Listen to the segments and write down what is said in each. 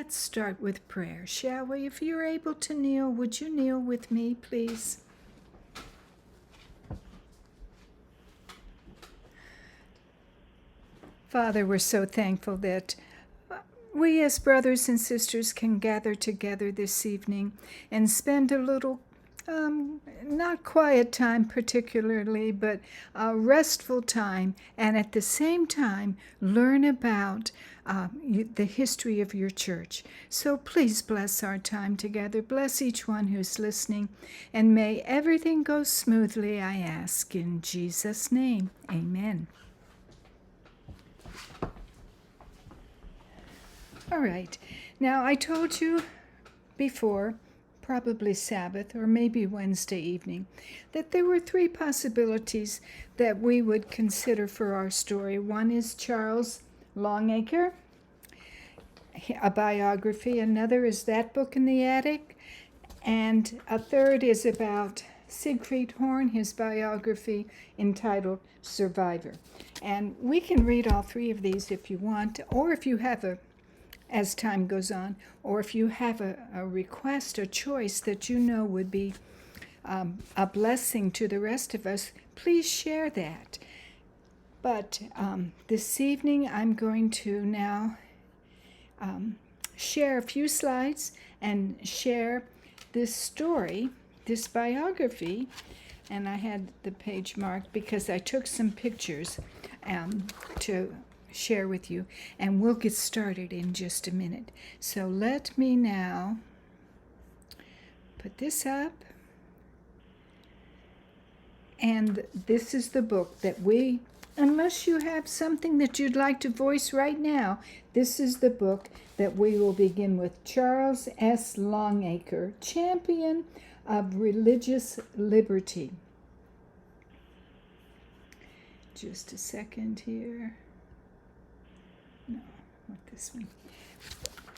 let's start with prayer, shall we? If you're able to kneel, would you kneel with me, please? Father, we're so thankful that we as brothers and sisters can gather together this evening and spend a little, not quiet time particularly, but a restful time, and at the same time learn about the history of your church. So please bless our time together. Bless each one who's listening, and may everything go smoothly, I ask in Jesus' name. Amen. All right. Now, I told you before, probably Sabbath or maybe Wednesday evening, that there were three possibilities that we would consider for our story. One is Charles Longacre, a biography. Another is That Book in the Attic. And a third is about Siegfried Horn, his biography entitled Survivor. And we can read all three of these if you want, or if you have as time goes on, or if you have a request, a choice that you know would be a blessing to the rest of us, please share that. But this evening I'm going to now share a few slides and share this story, this biography, and I had the page marked because I took some pictures to share with you, and we'll get started in just a minute. So let me now put this up, and this is the book that we, unless you have something that you'd like to voice right now, this is the book that we will begin with. Charles S. Longacre, Champion of Religious Liberty. Just a second here. No, not this one.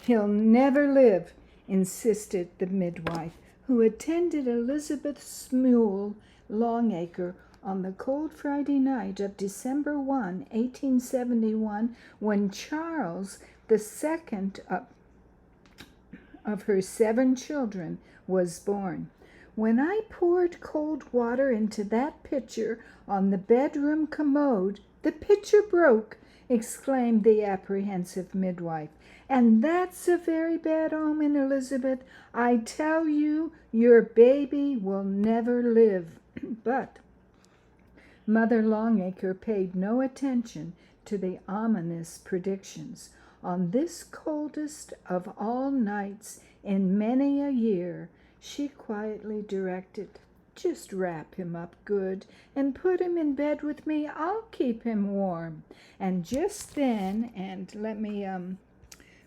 He'll never live, insisted the midwife, who attended Elizabeth Smule Longacre on the cold Friday night of December 1, 1871, when Charles, the second of her 7 children, was born. When I poured cold water into that pitcher on the bedroom commode, the pitcher broke, exclaimed the apprehensive midwife. And that's a very bad omen, Elizabeth. I tell you, your baby will never live. But Mother Longacre paid no attention to the ominous predictions. On this coldest of all nights in many a year, she quietly directed, "Just wrap him up good and put him in bed with me. I'll keep him warm." And just then, and let me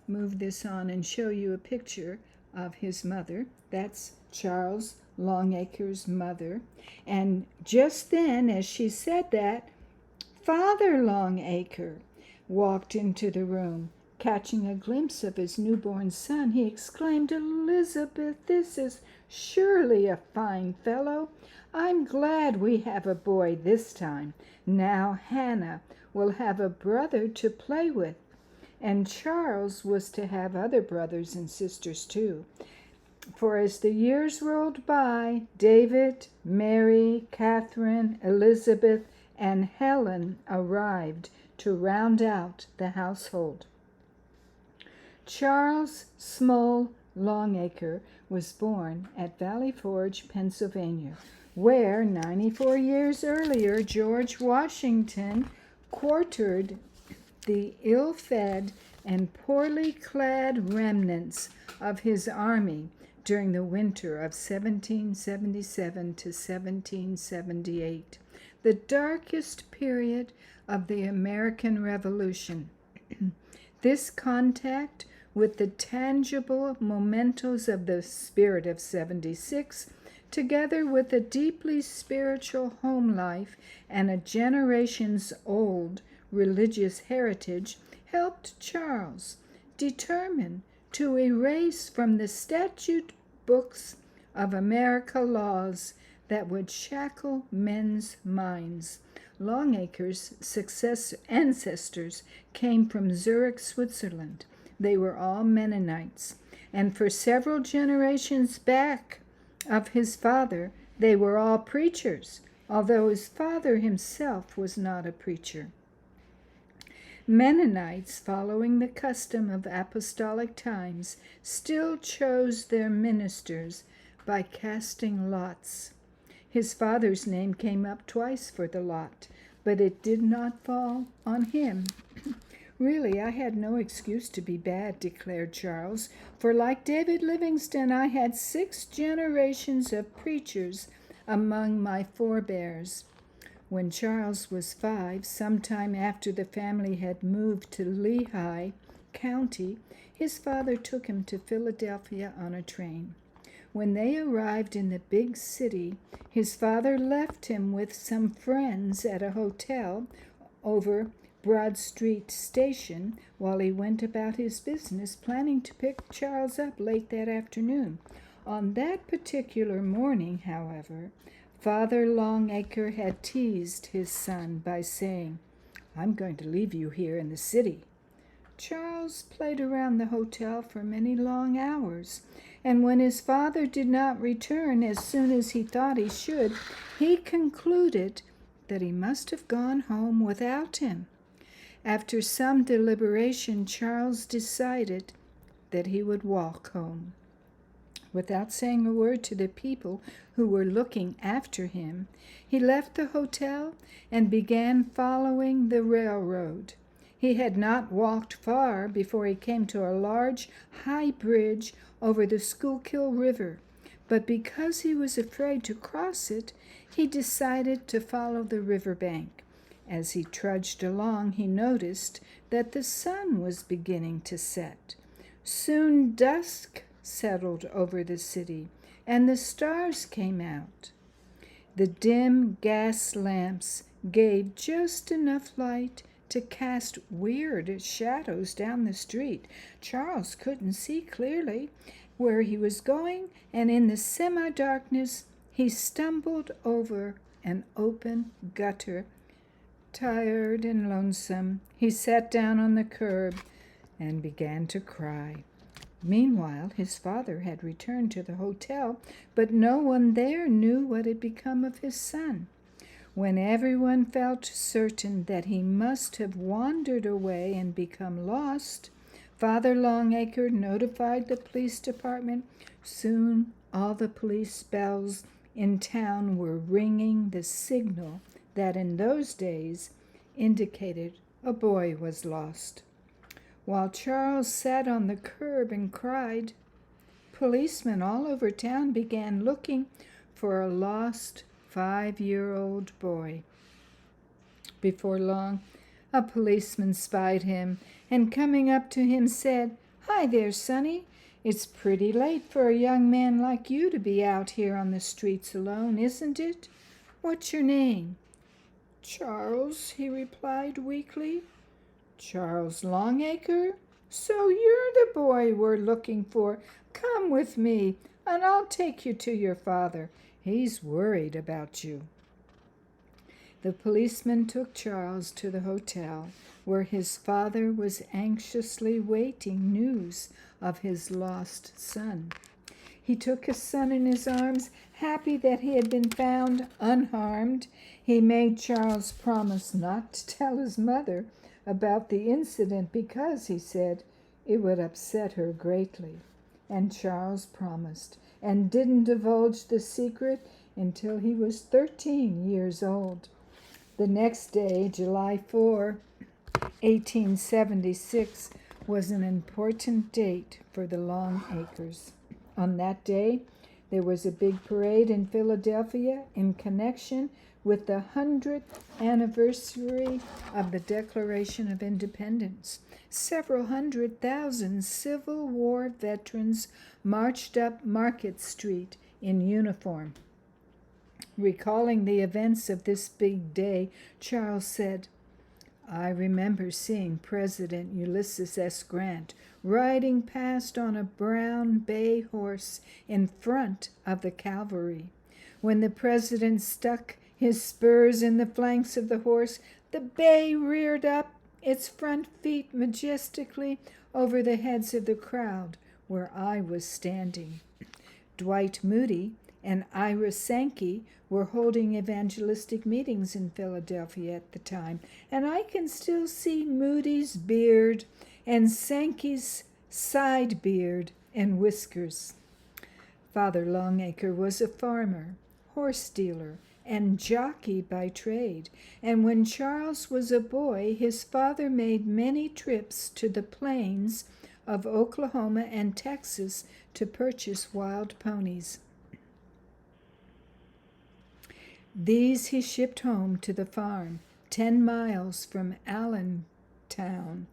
move this on and show you a picture of his mother. That's Charles Longacre's mother. And just then, as she said that, Father Longacre walked into the room. Catching a glimpse of his newborn son, he exclaimed, "Elizabeth, this is surely a fine fellow. I'm glad we have a boy this time. Now Hannah will have a brother to play with." And Charles was to have other brothers and sisters too. For as the years rolled by, David, Mary, Catherine, Elizabeth, and Helen arrived to round out the household. Charles Smule Longacre was born at Valley Forge, Pennsylvania, where 94 years earlier George Washington quartered the ill-fed and poorly clad remnants of his army during the winter of 1777 to 1778, the darkest period of the American Revolution. This contact with the tangible mementos of the spirit of '76, together with a deeply spiritual home life and a generations-old religious heritage, helped Charles determine to erase from the statute books of America laws that would shackle men's minds. Longacre's ancestors came from Zurich, Switzerland, They were all Mennonites, and for several generations back of his father, they were all preachers, although his father himself was not a preacher. Mennonites, following the custom of apostolic times, still chose their ministers by casting lots. His father's name came up twice for the lot, but it did not fall on him. Really, I had no excuse to be bad, declared Charles, for like David Livingstone, I had 6 generations of preachers among my forebears. When Charles was 5, sometime after the family had moved to Lehigh County, his father took him to Philadelphia on a train. When they arrived in the big city, his father left him with some friends at a hotel over Broad Street Station while he went about his business, planning to pick Charles up late that afternoon. On that particular morning, however, Father Longacre had teased his son by saying, "I'm going to leave you here in the city." Charles played around the hotel for many long hours, and when his father did not return as soon as he thought he should, he concluded that he must have gone home without him. After some deliberation, Charles decided that he would walk home. Without saying a word to the people who were looking after him, he left the hotel and began following the railroad. He had not walked far before he came to a large, high bridge over the Schuylkill River, but because he was afraid to cross it, he decided to follow the river bank. As he trudged along, he noticed that the sun was beginning to set. Soon dusk settled over the city, and the stars came out. The dim gas lamps gave just enough light to cast weird shadows down the street. Charles couldn't see clearly where he was going, and in the semi-darkness he stumbled over an open gutter. Tired and lonesome, he sat down on the curb and began to cry. Meanwhile, his father had returned to the hotel, but no one there knew what had become of his son. When everyone felt certain that he must have wandered away and become lost, Father Longacre notified the police department. Soon all the police bells in town were ringing the signal that in those days indicated a boy was lost. While Charles sat on the curb and cried, policemen all over town began looking for a lost 5-year-old boy. Before long, a policeman spied him and coming up to him said, "Hi there, Sonny. It's pretty late for a young man like you to be out here on the streets alone, isn't it? What's your name?" "Charles," he replied weakly. "Charles Longacre? So you're the boy we're looking for. Come with me, and I'll take you to your father. He's worried about you." The policeman took Charles to the hotel, where his father was anxiously waiting news of his lost son. He took his son in his arms, happy that he had been found unharmed. He made Charles promise not to tell his mother about the incident because, he said, it would upset her greatly. And Charles promised and didn't divulge the secret until he was 13 years old. The next day, July 4, 1876, was an important date for the Longacres. On that day, there was a big parade in Philadelphia in connection with the 100th anniversary of the Declaration of Independence. Several 100,000 Civil War veterans marched up Market Street in uniform. Recalling the events of this big day, Charles said, "I remember seeing President Ulysses S. Grant riding past on a brown bay horse in front of the cavalry. When the president stuck his spurs in the flanks of the horse, the bay reared up its front feet majestically over the heads of the crowd where I was standing. Dwight Moody and Ira Sankey were holding evangelistic meetings in Philadelphia at the time, and I can still see Moody's beard and Sankey's side beard and whiskers. Father Longacre was a farmer, horse dealer, and jockey by trade, and when Charles was a boy, his father made many trips to the plains of Oklahoma and Texas to purchase wild ponies. These he shipped home to the farm, 10 miles from Allentown,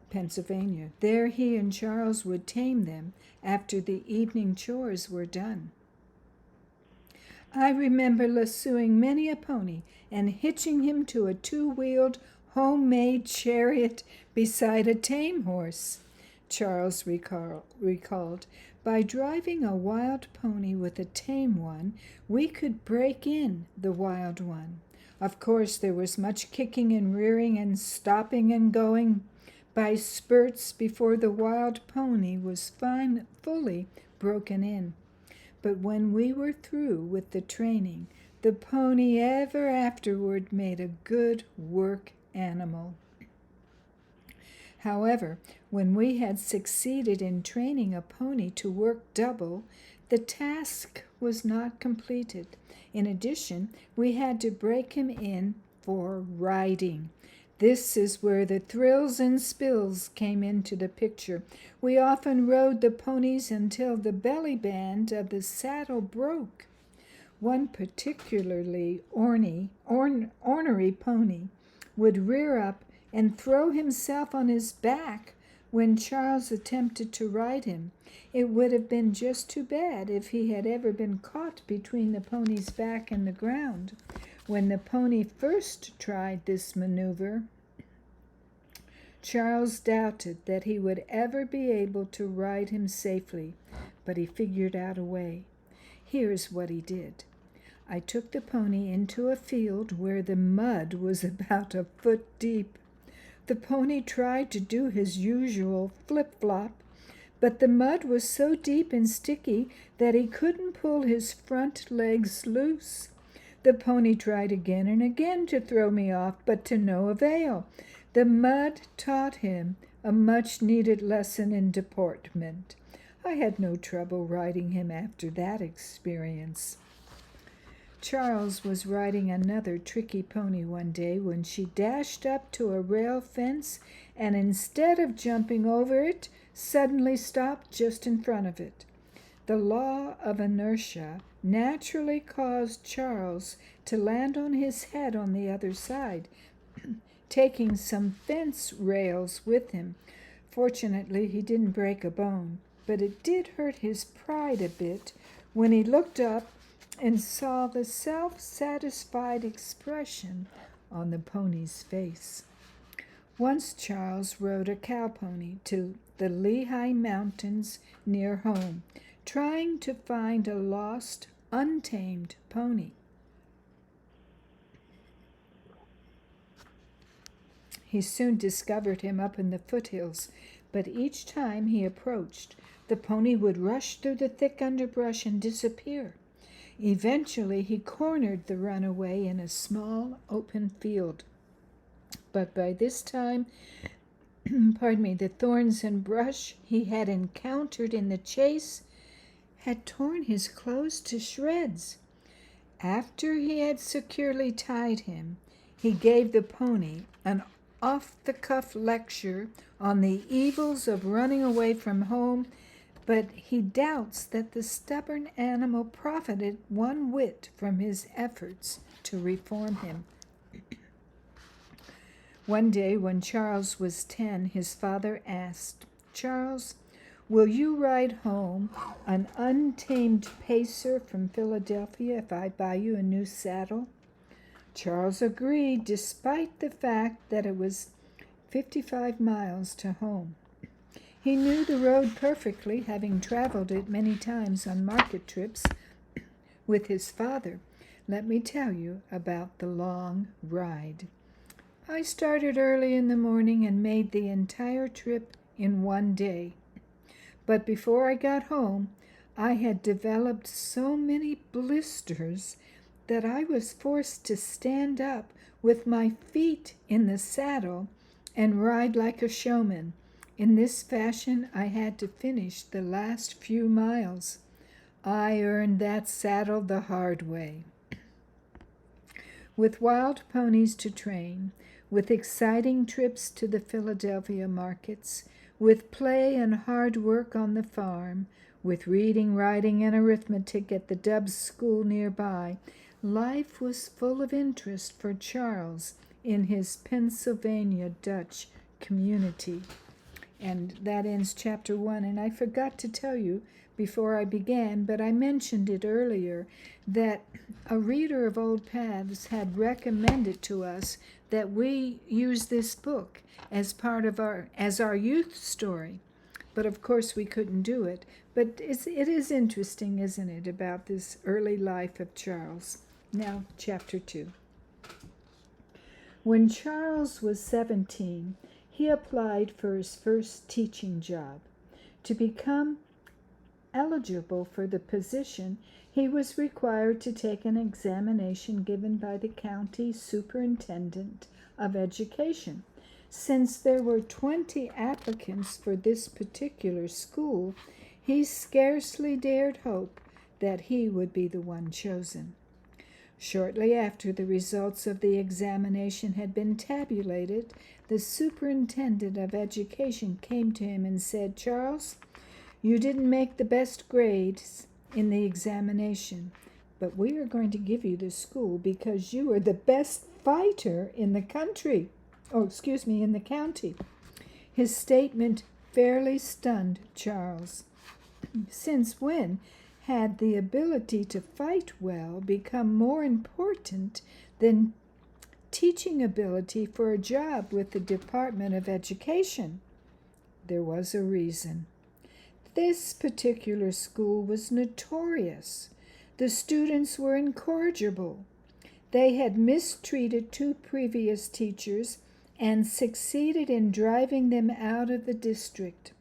Pennsylvania. There he and Charles would tame them after the evening chores were done. I remember lassoing many a pony and hitching him to a 2-wheeled homemade chariot beside a tame horse. Charles recalled, by driving a wild pony with a tame one, we could break in the wild one. Of course, there was much kicking and rearing and stopping and going by spurts before the wild pony was fully broken in. But when we were through with the training, the pony ever afterward made a good work animal. However, when we had succeeded in training a pony to work double, the task was not completed. In addition, we had to break him in for riding. This is where the thrills and spills came into the picture. We often rode the ponies until the belly band of the saddle broke. One particularly ornery pony would rear up and throw himself on his back when Charles attempted to ride him. It would have been just too bad if he had ever been caught between the pony's back and the ground. When the pony first tried this maneuver, Charles doubted that he would ever be able to ride him safely, but he figured out a way. Here's what he did. I took the pony into a field where the mud was about a foot deep. The pony tried to do his usual flip-flop, but the mud was so deep and sticky that he couldn't pull his front legs loose. The pony tried again and again to throw me off, but to no avail. The mud taught him a much-needed lesson in deportment. I had no trouble riding him after that experience. Charles was riding another tricky pony one day when she dashed up to a rail fence and instead of jumping over it, suddenly stopped just in front of it. The law of inertia naturally caused Charles to land on his head on the other side, taking some fence rails with him. Fortunately, he didn't break a bone, but it did hurt his pride a bit when he looked up and saw the self-satisfied expression on the pony's face. Once Charles rode a cow pony to the Lehigh Mountains near home, trying to find a lost, untamed pony. He soon discovered him up in the foothills, but each time he approached, the pony would rush through the thick underbrush and disappear. Eventually, he cornered the runaway in a small open field. But by this time, the thorns and brush he had encountered in the chase had torn his clothes to shreds. After he had securely tied him, he gave the pony an off-the-cuff lecture on the evils of running away from home, but he doubts that the stubborn animal profited one whit from his efforts to reform him. One day when Charles was 10, his father asked, "Charles, will you ride home an untamed pacer from Philadelphia if I buy you a new saddle?" Charles agreed, despite the fact that it was 55 miles to home. He knew the road perfectly, having traveled it many times on market trips with his father. Let me tell you about the long ride. I started early in the morning and made the entire trip in one day. But before I got home, I had developed so many blisters that I was forced to stand up with my feet in the saddle and ride like a showman. In this fashion, I had to finish the last few miles. I earned that saddle the hard way. With wild ponies to train, with exciting trips to the Philadelphia markets, with play and hard work on the farm, with reading, writing, and arithmetic at the Dubs school nearby, life was full of interest for Charles in his Pennsylvania Dutch community. And that ends chapter 1. And I forgot to tell you before I began, but I mentioned it earlier, that a reader of Old Paths had recommended to us that we use this book as part of our youth story. But of course we couldn't do it. But it is interesting, isn't it, about this early life of Charles. Now, chapter 2. When Charles was 17, he applied for his first teaching job. To become eligible for the position, he was required to take an examination given by the county superintendent of education. Since there were 20 applicants for this particular school, he scarcely dared hope that he would be the one chosen. Shortly after the results of the examination had been tabulated, the superintendent of education came to him and said, "Charles, you didn't make the best grades in the examination, but we are going to give you the school because you are the best fighter in the country. In the county." His statement fairly stunned Charles. Since when had the ability to fight well become more important than teaching ability for a job with the Department of Education? There was a reason. This particular school was notorious. The students were incorrigible. They had mistreated 2 previous teachers and succeeded in driving them out of the district.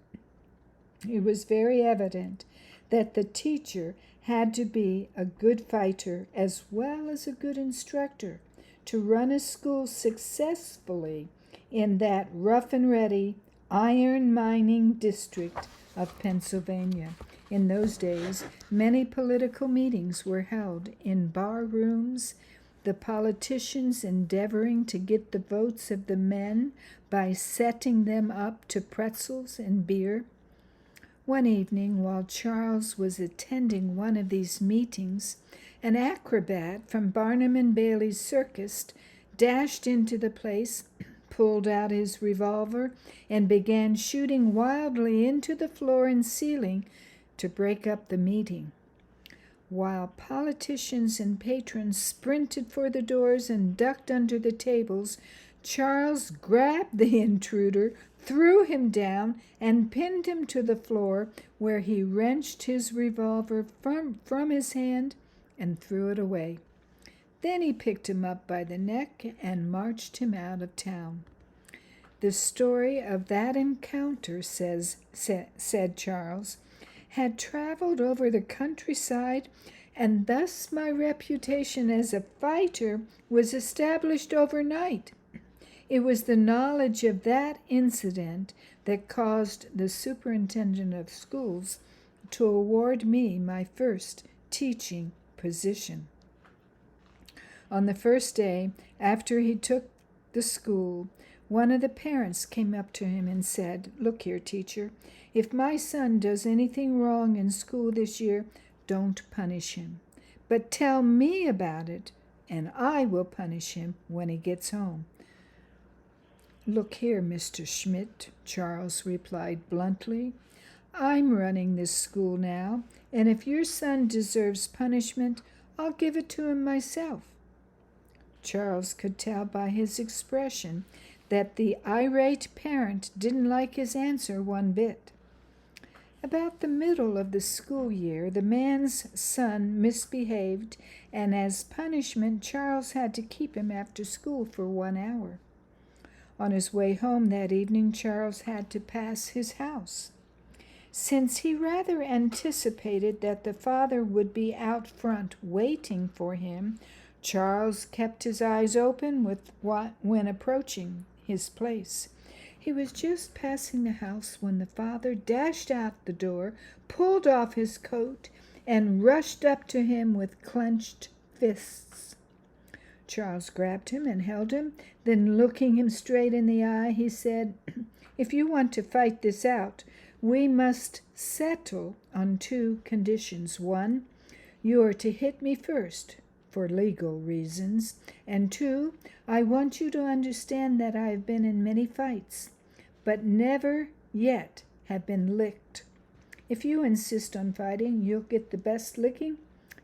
It was very evident that the teacher had to be a good fighter as well as a good instructor to run a school successfully in that rough and ready iron mining district of Pennsylvania. In those days, many political meetings were held in bar rooms, the politicians endeavoring to get the votes of the men by setting them up to pretzels and beer. One evening, while Charles was attending one of these meetings, an acrobat from Barnum and Bailey's circus dashed into the place, pulled out his revolver, and began shooting wildly into the floor and ceiling to break up the meeting. While politicians and patrons sprinted for the doors and ducked under the tables, Charles grabbed the intruder, threw him down, and pinned him to the floor, where he wrenched his revolver from his hand and threw it away. Then he picked him up by the neck and marched him out of town. The story of that encounter, said Charles, had traveled over the countryside, and thus my reputation as a fighter was established overnight. It was the knowledge of that incident that caused the superintendent of schools to award me my first teaching position. On the first day after he took the school, one of the parents came up to him and said, "Look here, teacher, if my son does anything wrong in school this year, don't punish him. But tell me about it, and I will punish him when he gets home." "Look here, Mr. Schmidt," Charles replied bluntly. "I'm running this school now, and if your son deserves punishment, I'll give it to him myself." Charles could tell by his expression that the irate parent didn't like his answer one bit. About the middle of the school year, the man's son misbehaved, and as punishment, Charles had to keep him after school for 1 hour. On his way home that evening, Charles had to pass his house. Since he rather anticipated that the father would be out front waiting for him, Charles kept his eyes open when approaching his place. He was just passing the house when the father dashed out the door, pulled off his coat, and rushed up to him with clenched fists. Charles grabbed him and held him. Then, looking him straight in the eye, he said, "If you want to fight this out, we must settle on 2 conditions. 1, you are to hit me first, for legal reasons. And 2, I want you to understand that I have been in many fights, but never yet have been licked. If you insist on fighting, you'll get the best licking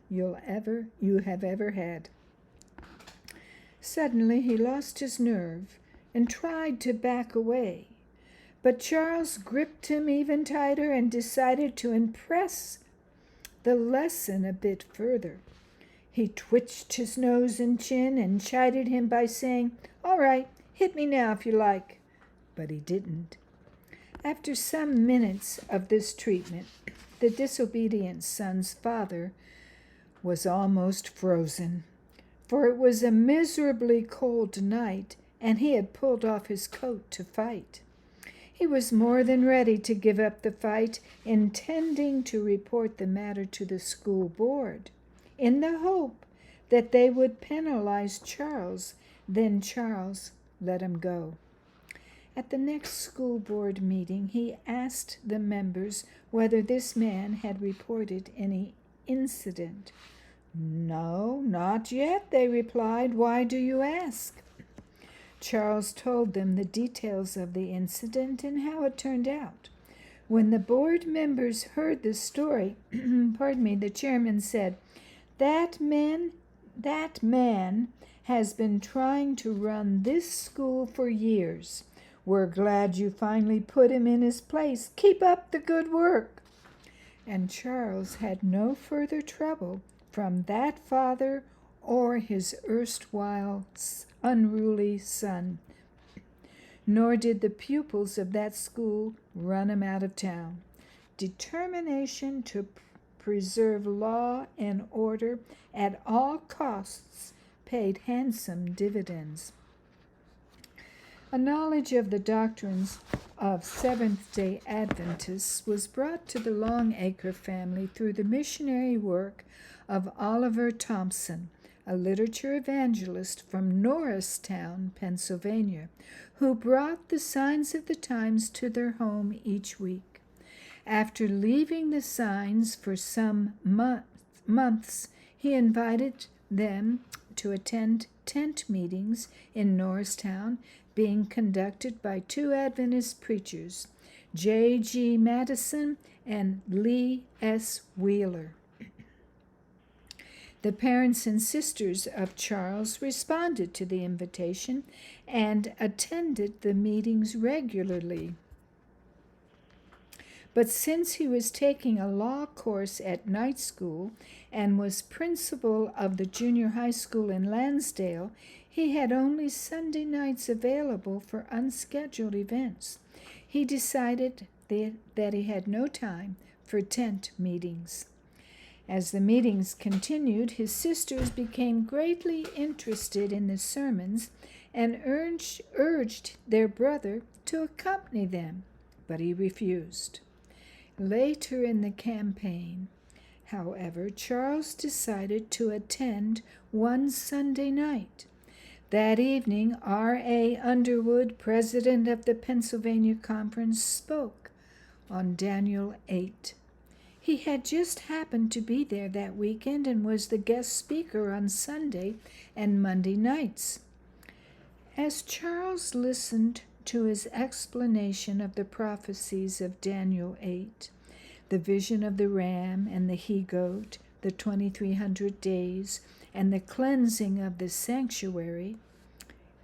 you have ever had." Suddenly he lost his nerve and tried to back away. But Charles gripped him even tighter and decided to impress the lesson a bit further. He twitched his nose and chin and chided him by saying, "All right, hit me now if you like." But he didn't. After some minutes of this treatment, the disobedient son's father was almost frozen, for it was a miserably cold night, and he had pulled off his coat to fight. He was more than ready to give up the fight, intending to report the matter to the school board, in the hope that they would penalize Charles. Then Charles let him go. At the next school board meeting, he asked the members whether this man had reported any incident. "No, not yet," they replied. "Why do you ask?" Charles told them the details of the incident and how it turned out. When the board members heard the story, the chairman said, That man has been trying to run this school for years. We're glad you finally put him in his place. Keep up the good work." And Charles had no further trouble from that father or his erstwhile unruly son, nor did the pupils of that school run him out of town. Determination to preserve law and order at all costs paid handsome dividends. A knowledge of the doctrines of Seventh-Day Adventists was brought to the Longacre family through the missionary work of Oliver Thompson, a literature evangelist from Norristown, Pennsylvania, who brought the Signs of the Times to their home each week. After leaving the Signs for some months, he invited them to attend tent meetings in Norristown, being conducted by 2 Adventist preachers, J.G. Madison and Lee S. Wheeler. The parents and sisters of Charles responded to the invitation and attended the meetings regularly. But since he was taking a law course at night school and was principal of the junior high school in Lansdale, he had only Sunday nights available for unscheduled events. He decided that he had no time for tent meetings. As the meetings continued, his sisters became greatly interested in the sermons and urged their brother to accompany them, but he refused. Later in the campaign, however, Charles decided to attend one Sunday night. That evening, R.A. Underwood, president of the Pennsylvania Conference, spoke on Daniel 8. He had just happened to be there that weekend and was the guest speaker on Sunday and Monday nights. As Charles listened to his explanation of the prophecies of Daniel 8, the vision of the ram and the he-goat, the 2300 days, and the cleansing of the sanctuary,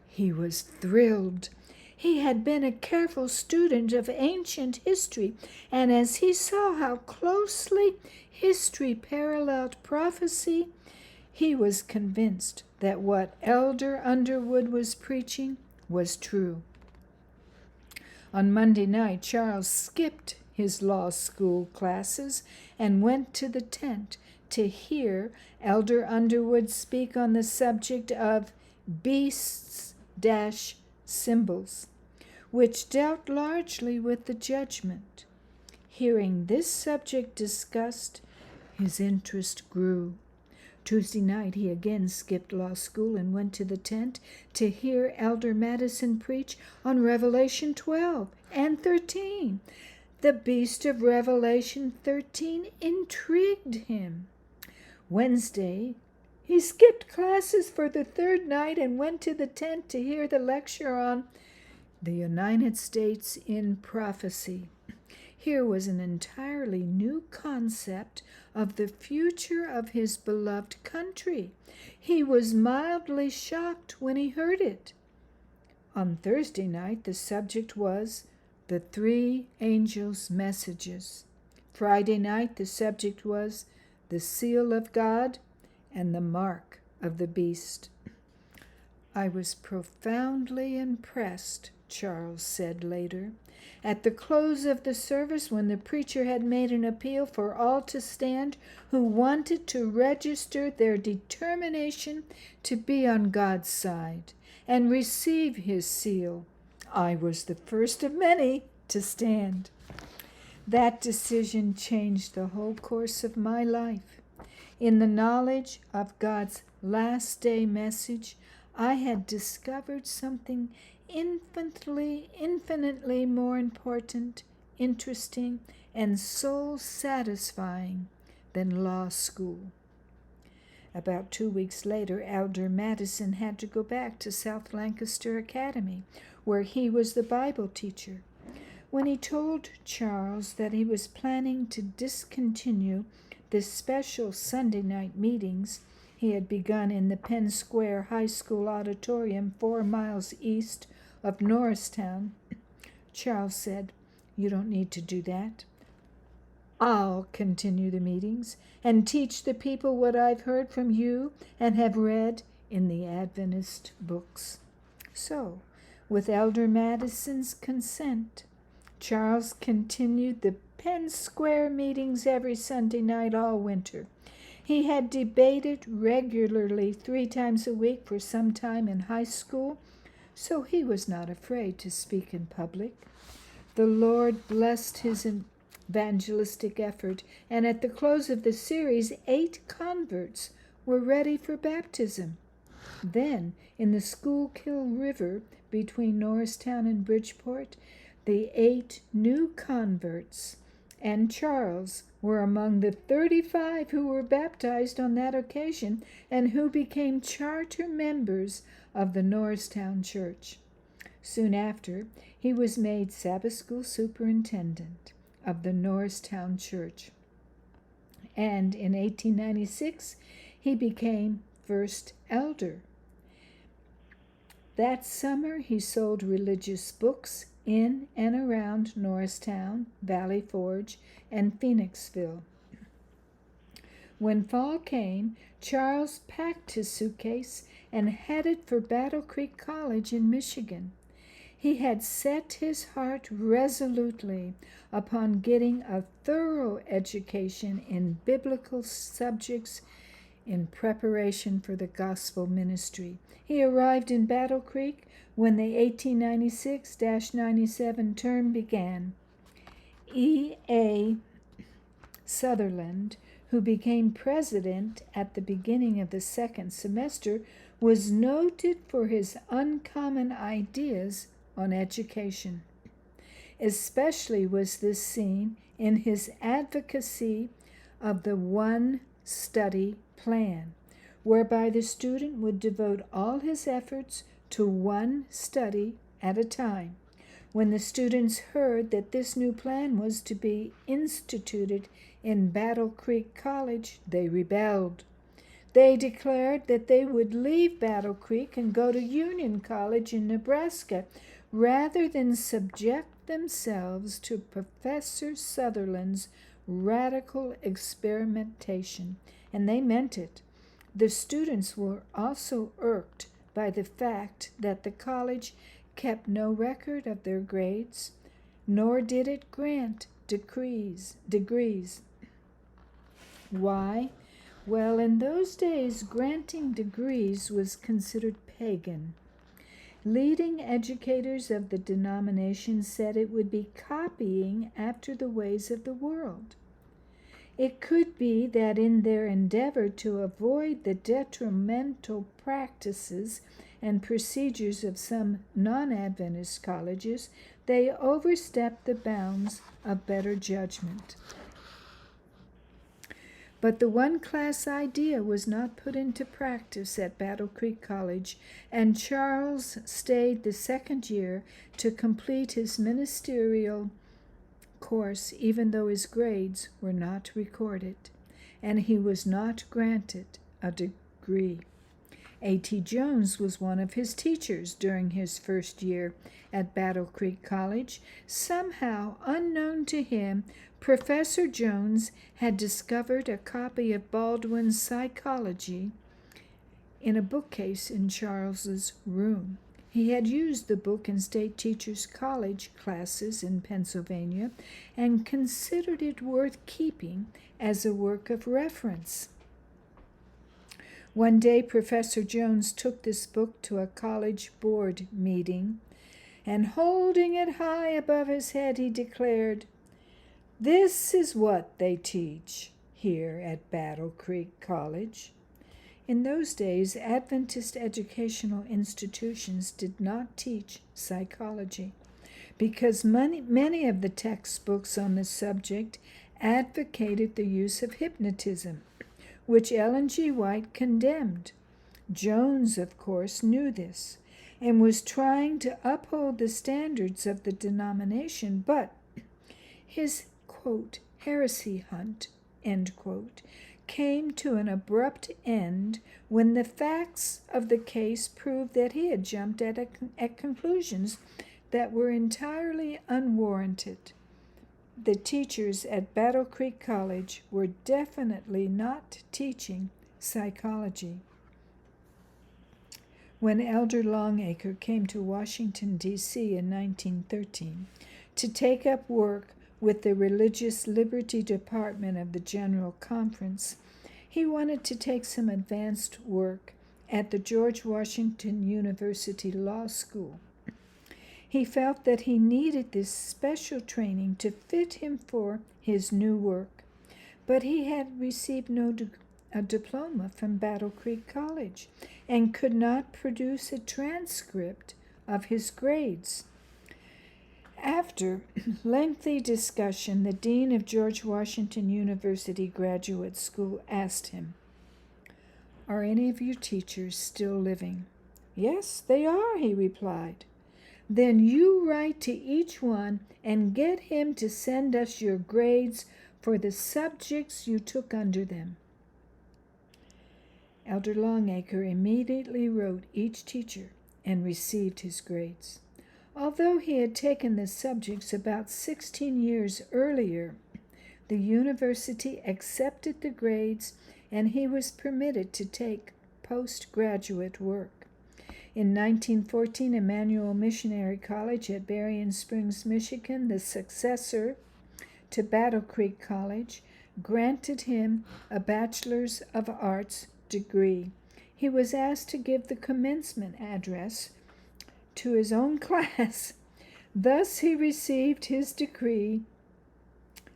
he was thrilled. He had been a careful student of ancient history, and as he saw how closely history paralleled prophecy, he was convinced that what Elder Underwood was preaching was true. On Monday night, Charles skipped his law school classes and went to the tent to hear Elder Underwood speak on the subject of beasts-symbols, which dealt largely with the judgment. Hearing this subject discussed, his interest grew. Tuesday night he again skipped law school and went to the tent to hear Elder Madison preach on Revelation 12 and 13. The beast of Revelation 13 intrigued him. Wednesday he skipped classes for the third night and went to the tent to hear the lecture on the United States in Prophecy. Here was an entirely new concept of the future of his beloved country. He was mildly shocked when he heard it. On Thursday night, the subject was the three angels' messages. Friday night, the subject was the seal of God and the mark of the beast. I was profoundly impressed, Charles said later. At the close of the service, when the preacher had made an appeal for all to stand who wanted to register their determination to be on God's side and receive his seal, I was the first of many to stand. That decision changed the whole course of my life. In the knowledge of God's last day message, I had discovered something infinitely more important, interesting, and soul-satisfying than law school. About 2 weeks later, Elder Madison had to go back to South Lancaster Academy, where he was the Bible teacher. When he told Charles that he was planning to discontinue the special Sunday night meetings he had begun in the Penn Square High School auditorium 4 miles east of Norristown, Charles said, "You don't need to do that. I'll continue the meetings and teach the people what I've heard from you and have read in the Adventist books." So, with Elder Madison's consent, Charles continued the Penn Square meetings every Sunday night all winter. He had debated regularly 3 times a week for some time in high school, so he was not afraid to speak in public. The Lord blessed his evangelistic effort, and at the close of the series, 8 converts were ready for baptism. Then, in the Schuylkill River between Norristown and Bridgeport, the 8 new converts and Charles were among the 35 who were baptized on that occasion and who became charter members of the Norristown Church. Soon after, he was made Sabbath School Superintendent of the Norristown Church. And in 1896, he became first elder. That summer, he sold religious books in and around Norristown, Valley Forge, and Phoenixville. When fall came, Charles packed his suitcase and headed for Battle Creek College in Michigan. He had set his heart resolutely upon getting a thorough education in biblical subjects in preparation for the gospel ministry. He arrived in Battle Creek when the 1896-97 term began. E.A. Sutherland, who became president at the beginning of the second semester, was noted for his uncommon ideas on education. Especially was this seen in his advocacy of the one-study plan, whereby the student would devote all his efforts to one study at a time. When the students heard that this new plan was to be instituted in Battle Creek College, they rebelled. They declared that they would leave Battle Creek and go to Union College in Nebraska rather than subject themselves to Professor Sutherland's radical experimentation, and they meant it. The students were also irked by the fact that the college kept no record of their grades, nor did it grant degrees. Why? Well, in those days, granting degrees was considered pagan. Leading educators of the denomination said it would be copying after the ways of the world. It could be that in their endeavor to avoid the detrimental practices and procedures of some non-Adventist colleges, they overstepped the bounds of better judgment. But the one-class idea was not put into practice at Battle Creek College, and Charles stayed the second year to complete his ministerial course, even though his grades were not recorded, and he was not granted a degree. A.T. Jones was one of his teachers during his first year at Battle Creek College. Somehow, unknown to him, Professor Jones had discovered a copy of Baldwin's Psychology in a bookcase in Charles's room. He had used the book in State Teachers College classes in Pennsylvania and considered it worth keeping as a work of reference. One day, Professor Jones took this book to a college board meeting, and holding it high above his head, he declared, "This is what they teach here at Battle Creek College." In those days, Adventist educational institutions did not teach psychology because many of the textbooks on the subject advocated the use of hypnotism, which Ellen G. White condemned. Jones, of course, knew this and was trying to uphold the standards of the denomination, but his, quote, heresy hunt, end quote, came to an abrupt end when the facts of the case proved that he had jumped at conclusions that were entirely unwarranted. The teachers at Battle Creek College were definitely not teaching psychology. When Elder Longacre came to Washington, D.C. in 1913 to take up work with the Religious Liberty Department of the General Conference, he wanted to take some advanced work at the George Washington University Law School. He felt that he needed this special training to fit him for his new work, but he had received a diploma from Battle Creek College and could not produce a transcript of his grades. After lengthy discussion, the dean of George Washington University Graduate School asked him, "Are any of your teachers still living?" "Yes, they are," he replied. "Then you write to each one and get him to send us your grades for the subjects you took under them." Elder Longacre immediately wrote each teacher and received his grades. Although he had taken the subjects about 16 years earlier, the university accepted the grades and he was permitted to take postgraduate work. In 1914, Emmanuel Missionary College at Berrien Springs, Michigan, the successor to Battle Creek College, granted him a Bachelor's of Arts degree. He was asked to give the commencement address to his own class. Thus he received his degree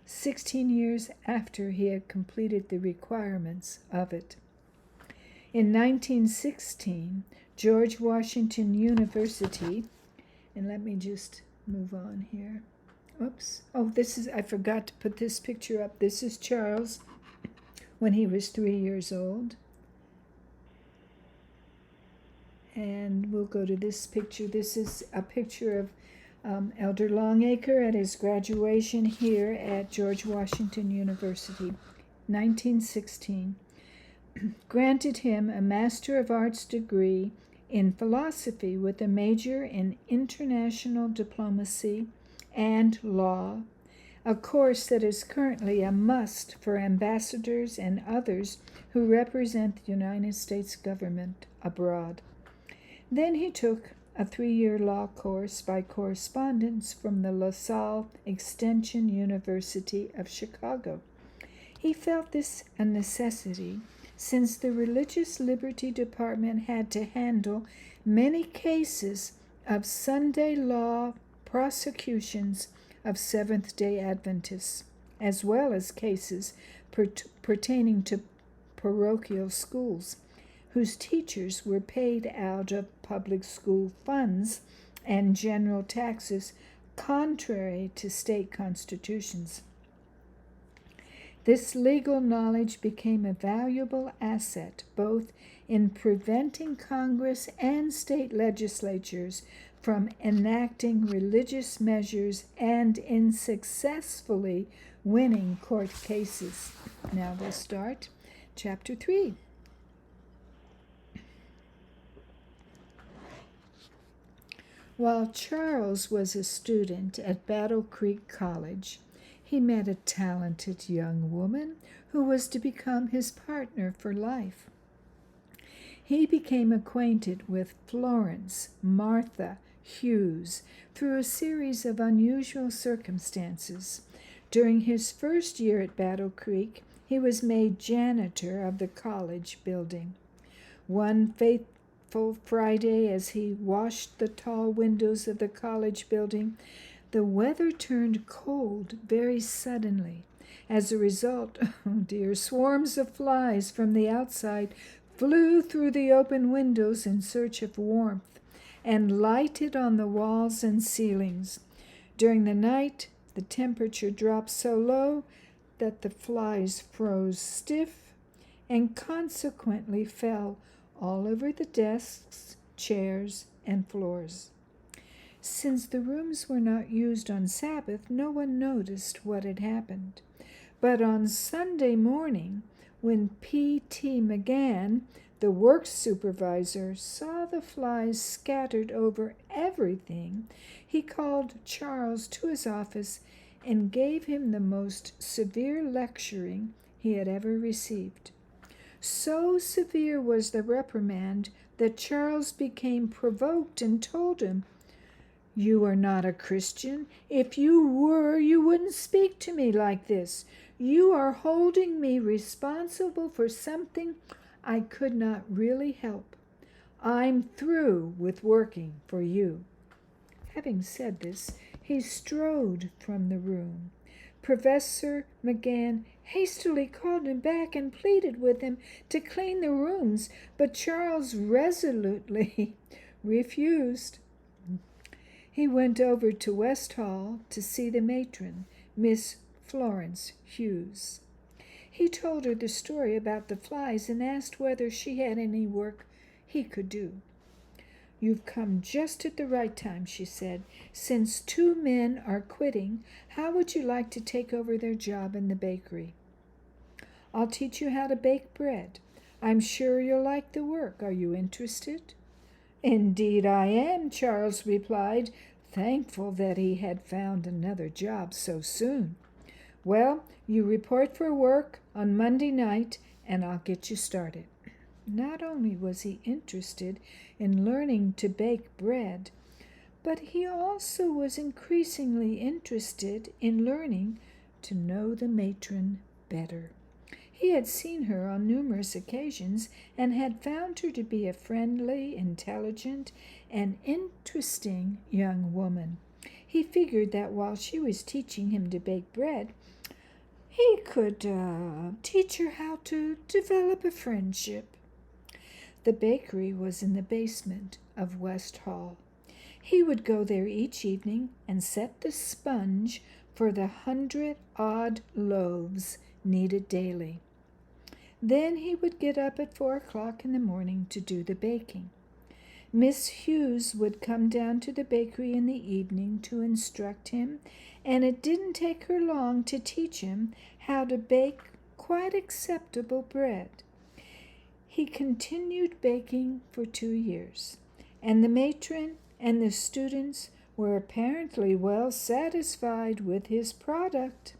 16 years after he had completed the requirements of it. In 1916, George Washington University, and let me just move on here. Oops. Oh, I forgot to put this picture up. This is Charles when he was 3 years old. And we'll go to this picture. This is a picture of Elder Longacre at his graduation here at George Washington University, 1916. Granted him a Master of Arts degree in philosophy with a major in international diplomacy and law, a course that is currently a must for ambassadors and others who represent the United States government abroad. Then he took a 3-year law course by correspondence from the LaSalle Extension University of Chicago. He felt this a necessity since the Religious Liberty Department had to handle many cases of Sunday law prosecutions of Seventh-Day Adventists, as well as cases pertaining to parochial schools, whose teachers were paid out of public school funds and general taxes contrary to state constitutions. This legal knowledge became a valuable asset both in preventing Congress and state legislatures from enacting religious measures and in successfully winning court cases. Now we'll start chapter 3. While Charles was a student at Battle Creek College, he met a talented young woman who was to become his partner for life. He became acquainted with Florence Martha Hughes through a series of unusual circumstances. During his first year at Battle Creek, he was made janitor of the college building. One fateful Friday, as he washed the tall windows of the college building, the weather turned cold very suddenly. As a result, swarms of flies from the outside flew through the open windows in search of warmth and lighted on the walls and ceilings. During the night, the temperature dropped so low that the flies froze stiff and consequently fell all over the desks, chairs, and floors. Since the rooms were not used on Sabbath, no one noticed what had happened. But on Sunday morning, when P.T. McGann, the works supervisor, saw the flies scattered over everything, he called Charles to his office and gave him the most severe lecturing he had ever received. So severe was the reprimand that Charles became provoked and told him, "You are not a Christian. If you were, you wouldn't speak to me like this. You are holding me responsible for something I could not really help. I'm through with working for you." Having said this, he strode from the room. Professor McGann hastily called him back and pleaded with him to clean the rooms, but Charles resolutely refused. He went over to West Hall to see the matron, Miss Florence Hughes. He told her the story about the flies and asked whether she had any work he could do. "You've come just at the right time," she said. "Since 2 men are quitting, how would you like to take over their job in the bakery? I'll teach you how to bake bread. I'm sure you'll like the work. Are you interested?" "Indeed I am," Charles replied, thankful that he had found another job so soon. "Well, you report for work on Monday night, and I'll get you started." Not only was he interested in learning to bake bread, but he also was increasingly interested in learning to know the matron better. He had seen her on numerous occasions and had found her to be a friendly, intelligent, and interesting young woman. He figured that while she was teaching him to bake bread, he could teach her how to develop a friendship. The bakery was in the basement of West Hall. He would go there each evening and set the sponge for the 100-odd loaves needed daily. Then he would get up at 4 o'clock in the morning to do the baking. Miss Hughes would come down to the bakery in the evening to instruct him, and it didn't take her long to teach him how to bake quite acceptable bread. He continued baking for 2 years, and the matron and the students were apparently well satisfied with his product.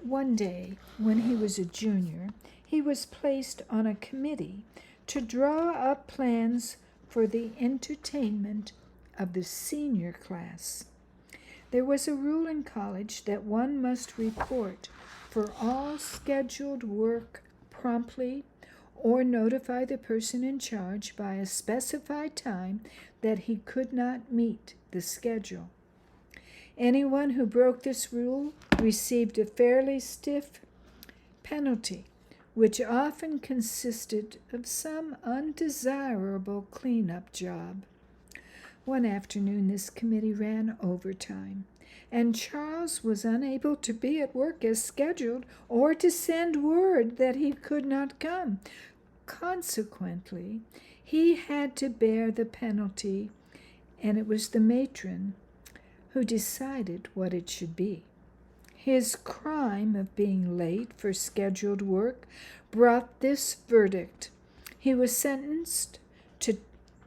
One day, when he was a junior, he was placed on a committee to draw up plans for the entertainment of the senior class. There was a rule in college that one must report for all scheduled work promptly or notify the person in charge by a specified time that he could not meet the schedule. Anyone who broke this rule received a fairly stiff penalty, which often consisted of some undesirable cleanup job. One afternoon, this committee ran overtime, and Charles was unable to be at work as scheduled or to send word that he could not come. Consequently, he had to bear the penalty, and it was the matron who decided what it should be. His crime of being late for scheduled work brought this verdict. He was sentenced to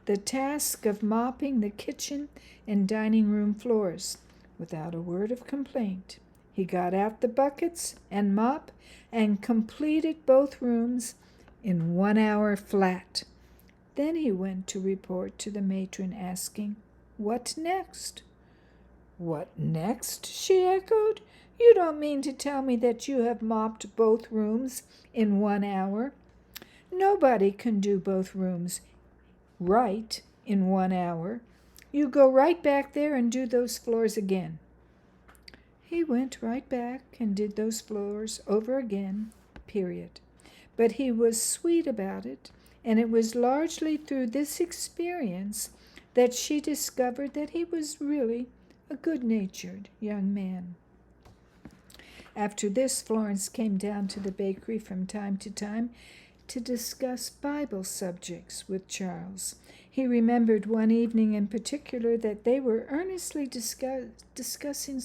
the task of mopping the kitchen and dining room floors without a word of complaint. He got out the buckets and mop and completed both rooms in 1 hour flat. Then he went to report to the matron, asking, "What next?" "What next?" she echoed. "You don't mean to tell me that you have mopped both rooms in 1 hour? Nobody can do both rooms right in 1 hour. You go right back there and do those floors again." He went right back and did those floors over again, period. But he was sweet about it, and it was largely through this experience that she discovered that he was really a good-natured young man. After this, Florence came down to the bakery from time to time to discuss Bible subjects with Charles. He remembered one evening in particular that they were earnestly discussing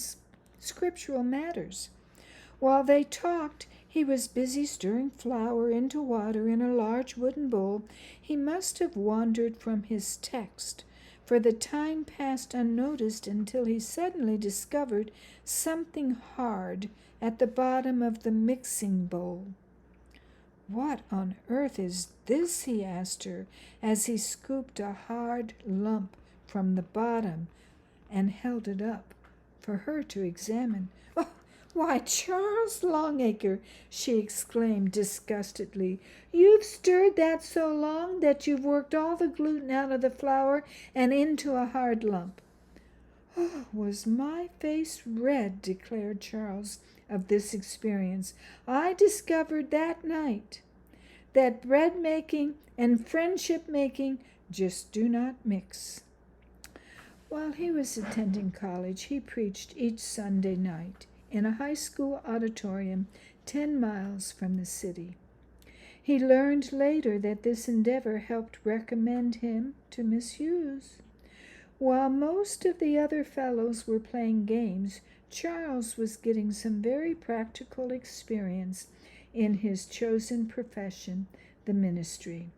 scriptural matters. While they talked, he was busy stirring flour into water in a large wooden bowl. He must have wandered from his text, for the time passed unnoticed until he suddenly discovered something hard at the bottom of the mixing bowl. "What on earth is this?" he asked her, as he scooped a hard lump from the bottom and held it up for her to examine. "Oh, why, Charles Longacre," she exclaimed disgustedly, "you've stirred that so long that you've worked all the gluten out of the flour and into a hard lump." "Oh, was my face red," declared Charles, of this experience. "I discovered that night that bread-making and friendship-making just do not mix." While he was attending college, he preached each Sunday night in a high school auditorium 10 miles from the city. He learned later that this endeavor helped recommend him to Miss Hughes. While most of the other fellows were playing games, Charles was getting some very practical experience in his chosen profession, the ministry.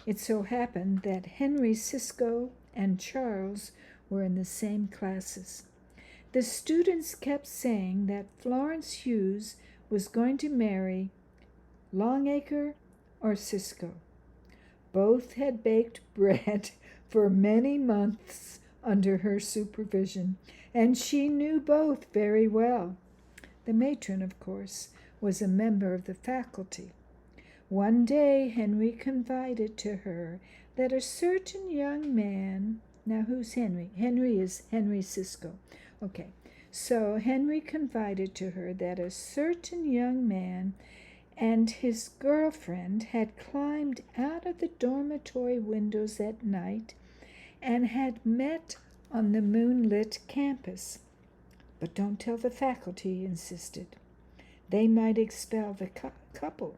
It so happened that Henry Cisco and Charles were in the same classes. The students kept saying that Florence Hughes was going to marry Longacre or Cisco. Both had baked bread for many months under her supervision, and she knew both very well. The matron, of course, was a member of the faculty. One day Henry confided to her that a certain young man— now who's Henry? Henry is Henry Cisco. Okay, so Henry confided to her that a certain young man and his girlfriend had climbed out of the dormitory windows at night and had met on the moonlit campus. "But don't tell the faculty," he insisted. "They might expel the couple."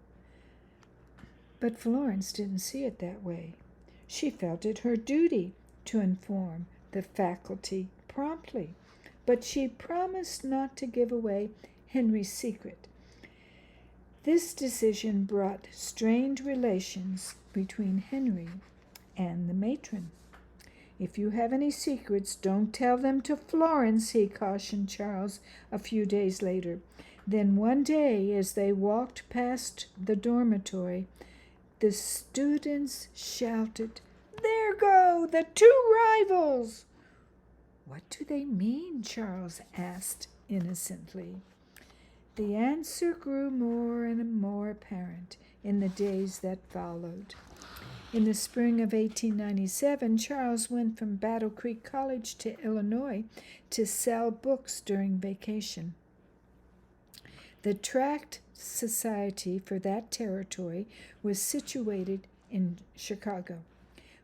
But Florence didn't see it that way. She felt it her duty to inform the faculty promptly, but she promised not to give away Henry's secret. This decision brought strained relations between Henry and the matron. "If you have any secrets, don't tell them to Florence," he cautioned Charles a few days later. Then one day, as they walked past the dormitory, the students shouted, "There There go the two rivals. What do they mean? Charles asked innocently. The answer grew more and more apparent in the days that followed. In the spring of 1897, Charles went from Battle Creek College to Illinois to sell books during vacation. The Tract Society for that territory was situated in Chicago.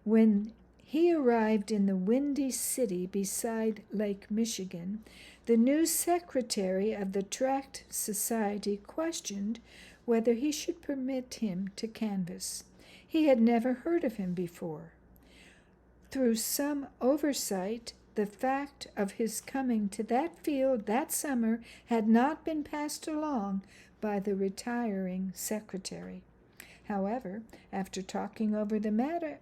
When he arrived in the Windy City beside Lake Michigan, the new secretary of the Tract Society questioned whether he should permit him to canvass. He had never heard of him before. Through some oversight, the fact of his coming to that field that summer had not been passed along by the retiring secretary. However, after talking over the matter,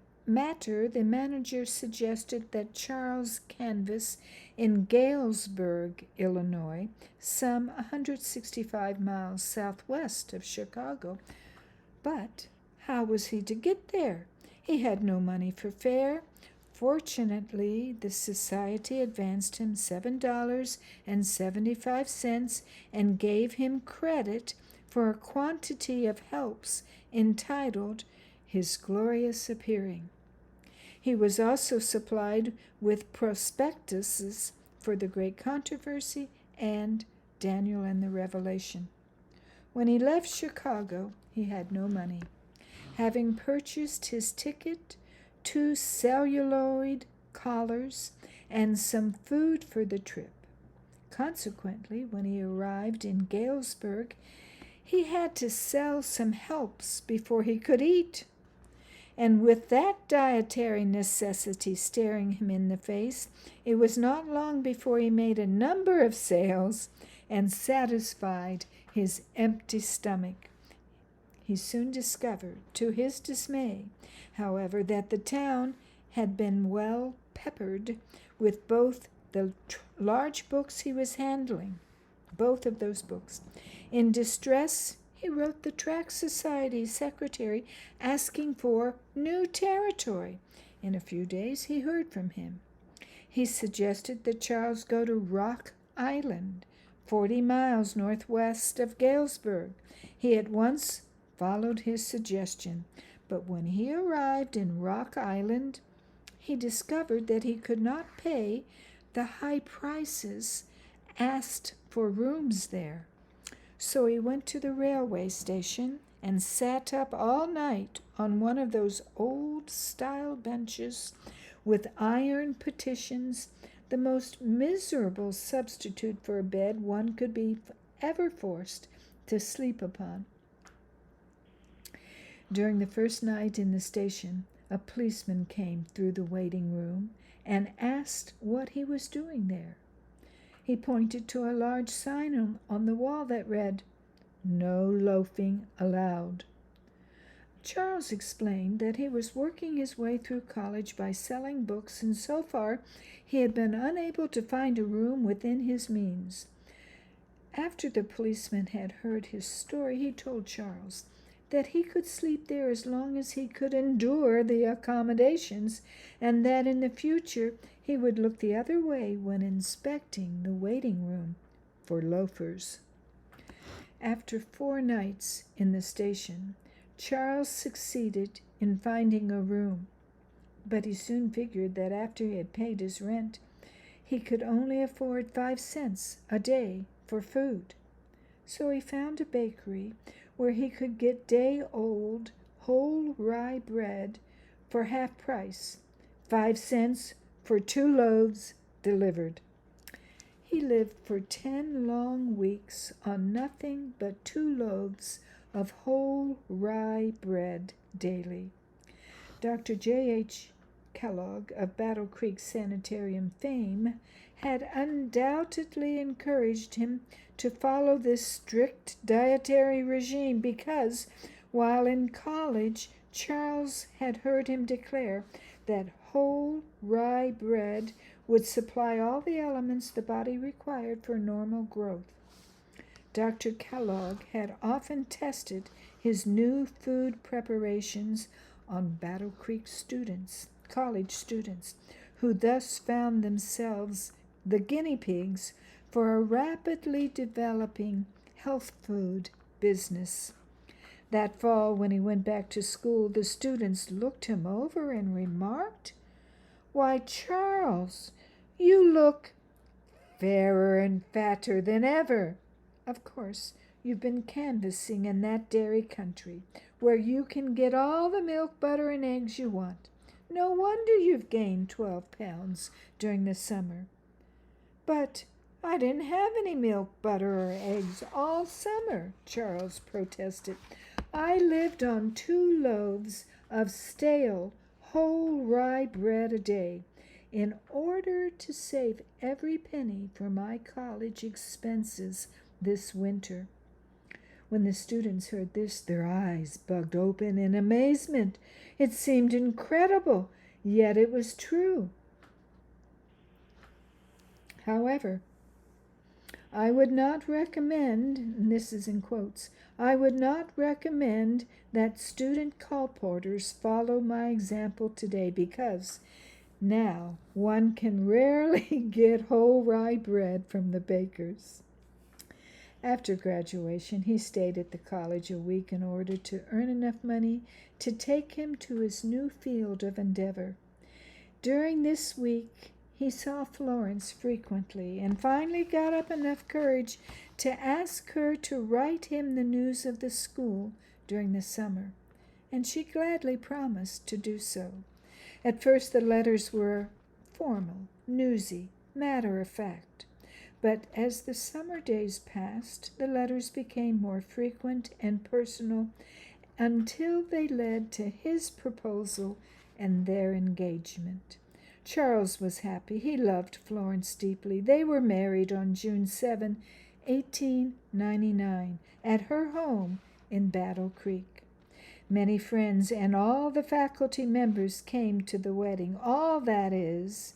the manager suggested that Charles canvass in Galesburg, Illinois, some 165 miles southwest of Chicago. But how was he to get there? He had no money for fare. Fortunately, the society advanced him $7.75 and gave him credit for a quantity of helps entitled His Glorious Appearing. He was also supplied with prospectuses for the Great Controversy and Daniel and the Revelation. When he left Chicago, he had no money. Having purchased his ticket, 2 celluloid collars, and some food for the trip. Consequently, when he arrived in Galesburg, he had to sell some helps before he could eat. And with that dietary necessity staring him in the face, it was not long before he made a number of sales and satisfied his empty stomach. He soon discovered, to his dismay, however, that the town had been well peppered with both the large books he was handling, both of those books. In distress, he wrote the Tract Society secretary asking for new territory. In a few days, he heard from him. He suggested that Charles go to Rock Island, 40 miles northwest of Galesburg. He at once followed his suggestion, but when he arrived in Rock Island, he discovered that he could not pay the high prices asked for rooms there. So he went to the railway station and sat up all night on one of those old-style benches with iron partitions, the most miserable substitute for a bed one could be ever forced to sleep upon. During the first night in the station, a policeman came through the waiting room and asked what he was doing there. He pointed to a large sign on the wall that read, "No loafing allowed." Charles explained that he was working his way through college by selling books, and so far he had been unable to find a room within his means. After the policeman had heard his story, he told Charles that he could sleep there as long as he could endure the accommodations, and that in the future he would look the other way when inspecting the waiting room for loafers. After 4 nights in the station, Charles succeeded in finding a room, but he soon figured that after he had paid his rent, he could only afford 5 cents a day for food. So he found a bakery where he could get day-old whole rye bread for half price, 5 cents for 2 loaves delivered. He lived for 10 long weeks on nothing but 2 loaves of whole rye bread daily. Dr. J.H. Kellogg of Battle Creek Sanitarium fame had undoubtedly encouraged him to follow this strict dietary regime because, while in college, Charles had heard him declare that whole rye bread would supply all the elements the body required for normal growth. Dr. Kellogg had often tested his new food preparations on Battle Creek students, college students, who thus found themselves the guinea pigs for a rapidly developing health food business. That fall, when he went back to school, the students looked him over and remarked, "Why, Charles, you look fairer and fatter than ever. Of course, you've been canvassing in that dairy country, where you can get all the milk, butter, and eggs you want. No wonder you've gained 12 pounds during the summer." "But I didn't have any milk, butter, or eggs all summer," Charles protested. "I lived on 2 loaves of stale, whole rye bread a day, in order to save every penny for my college expenses this winter." When the students heard this, their eyes bugged open in amazement. It seemed incredible, yet it was true. However, I would not recommend, and this is in quotes, I would not recommend that student colporteurs follow my example today, because now one can rarely get whole rye bread from the bakers. After graduation, he stayed at the college a week in order to earn enough money to take him to his new field of endeavor. During this week, he saw Florence frequently and finally got up enough courage to ask her to write him the news of the school during the summer, and she gladly promised to do so. At first the letters were formal, newsy, matter-of-fact, but as the summer days passed, the letters became more frequent and personal until they led to his proposal and their engagement. Charles was happy. He loved Florence deeply. They were married on June 7, 1899, at her home in Battle Creek. Many friends and all the faculty members came to the wedding, all that is,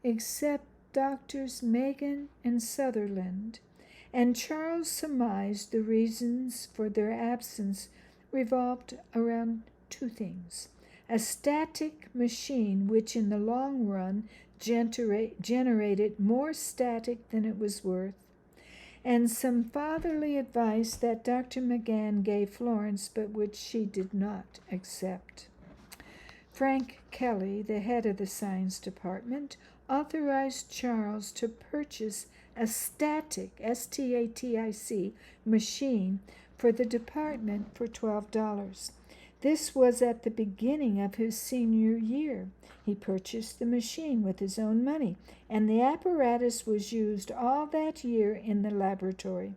except Doctors Megan and Sutherland, and Charles surmised the reasons for their absence revolved around 2 things: a static machine which in the long run generated more static than it was worth, and some fatherly advice that Dr. McGann gave Florence, but which she did not accept. Frank Kelly, the head of the science department, authorized Charles to purchase a static, S-T-A-T-I-C, machine for the department for $12. This was at the beginning of his senior year. He purchased the machine with his own money, and the apparatus was used all that year in the laboratory.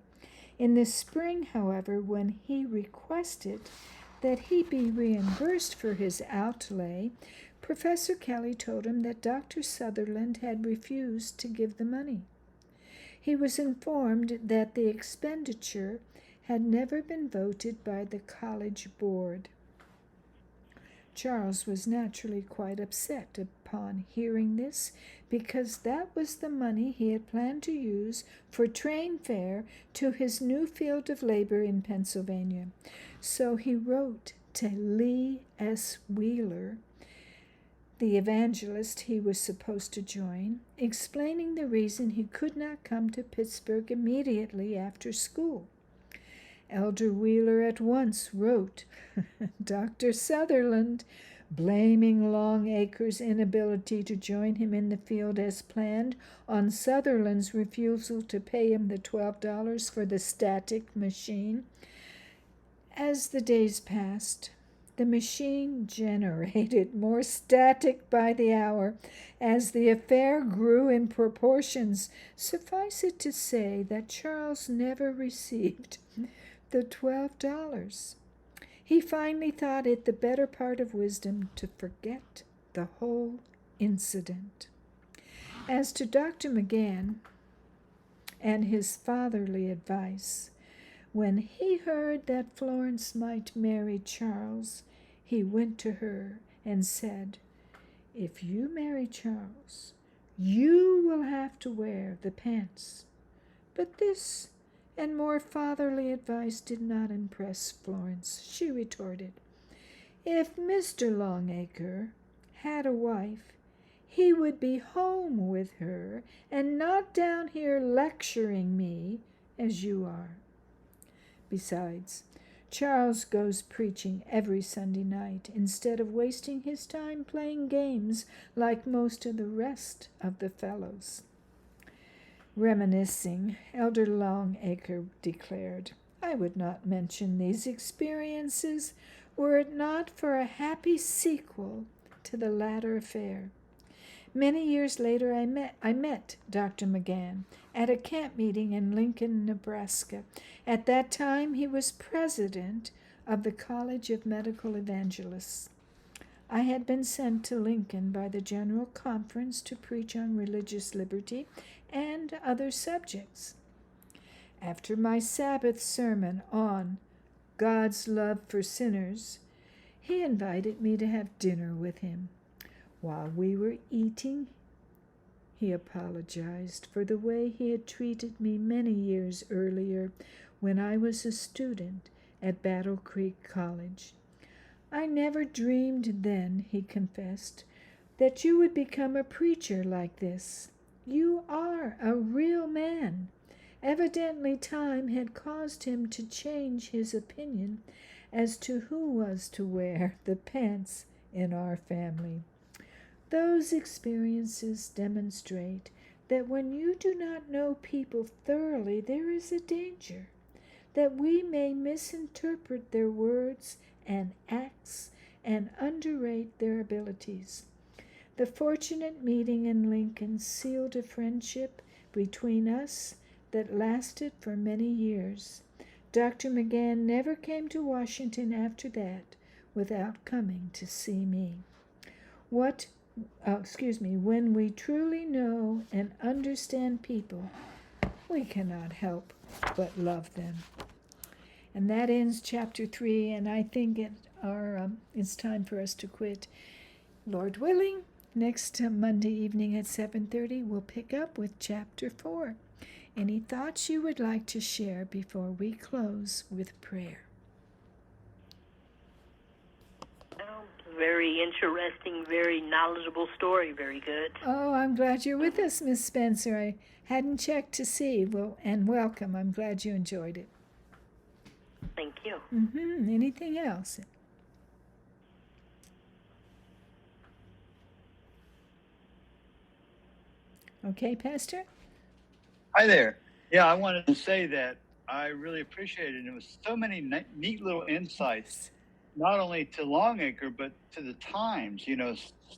In the spring, however, when he requested that he be reimbursed for his outlay, Professor Kelly told him that Dr. Sutherland had refused to give the money. He was informed that the expenditure had never been voted by the college board. Charles was naturally quite upset upon hearing this, because that was the money he had planned to use for train fare to his new field of labor in Pennsylvania. So he wrote to Lee S. Wheeler, the evangelist he was supposed to join, explaining the reason he could not come to Pittsburgh immediately after school. Elder Wheeler at once wrote Dr. Sutherland, blaming Longacre's inability to join him in the field as planned on Sutherland's refusal to pay him the $12 for the static machine. As the days passed, the machine generated more static by the hour as the affair grew in proportions. Suffice it to say that Charles never received the $12. He finally thought it the better part of wisdom to forget the whole incident. As to Dr. McGann and his fatherly advice, when he heard that Florence might marry Charles, he went to her and said, "If you marry Charles, you will have to wear the pants." But this and more fatherly advice did not impress Florence. She retorted, "If Mr. Longacre had a wife, he would be home with her and not down here lecturing me as you are. Besides, Charles goes preaching every Sunday night instead of wasting his time playing games like most of the rest of the fellows. Reminiscing, Elder Longacre declared, "I would not mention these experiences were it not for a happy sequel to the latter affair. Many years later I met Dr. McGann at a camp meeting in Lincoln, Nebraska. At that time he was president of the College of Medical Evangelists. I had been sent to Lincoln by the General Conference to preach on religious liberty and other subjects. After my Sabbath sermon on God's love for sinners, he invited me to have dinner with him. While we were eating, he apologized for the way he had treated me many years earlier when I was a student at Battle Creek College. I never dreamed then, he confessed, that you would become a preacher like this. You are a real man." Evidently time had caused him to change his opinion as to who was to wear the pants in our family. Those experiences demonstrate that when you do not know people thoroughly, there is a danger that we may misinterpret their words and acts and underrate their abilities. The fortunate meeting in Lincoln sealed a friendship between us that lasted for many years. Dr. McGann never came to Washington after that without coming to see me. When we truly know and understand people, we cannot help but love them. And that ends chapter 3, and I think it's time for us to quit. Lord willing, next Monday evening at 7:30, we'll pick up with chapter 4. Any thoughts you would like to share before we close with prayer? Very interesting, very knowledgeable story. Very good. Oh, I'm glad you're with us, Miss Spencer. I hadn't checked to see. Well, and welcome. I'm glad you enjoyed it. Thank you. Anything else? Okay, Pastor? Hi there. Yeah, I wanted to say that I really appreciated it. It was so many neat little insights, not only to Longacre, but to the times,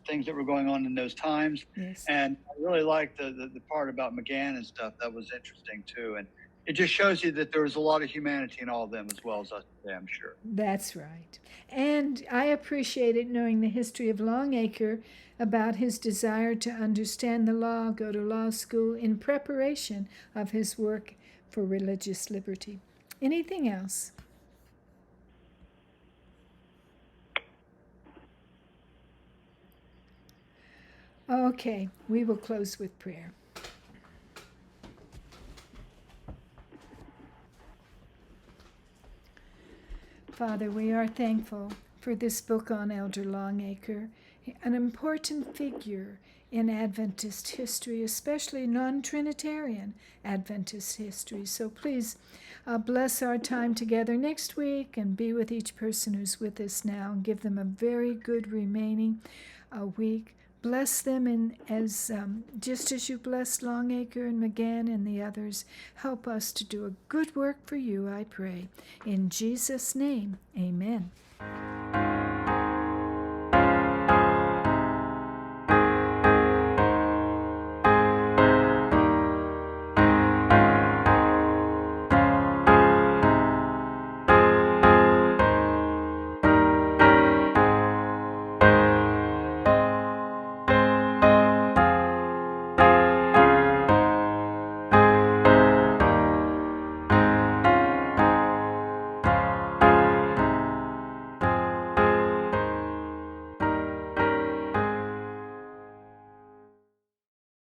things that were going on in those times. Yes. And I really liked the part about McGann and stuff. That was interesting, too. And it just shows you that there was a lot of humanity in all of them as well as us today, I'm sure. That's right. And I appreciated knowing the history of Longacre about his desire to understand the law, go to law school in preparation of his work for religious liberty. Anything else? Okay, we will close with prayer. Father, we are thankful for this book on Elder Longacre, an important figure in Adventist history, especially non-Trinitarian Adventist history. So please bless our time together next week and be with each person who's with us now and give them a very good remaining week. Bless them, and just as you blessed Longacre and McGann and the others, help us to do a good work for you, I pray. In Jesus' name, amen.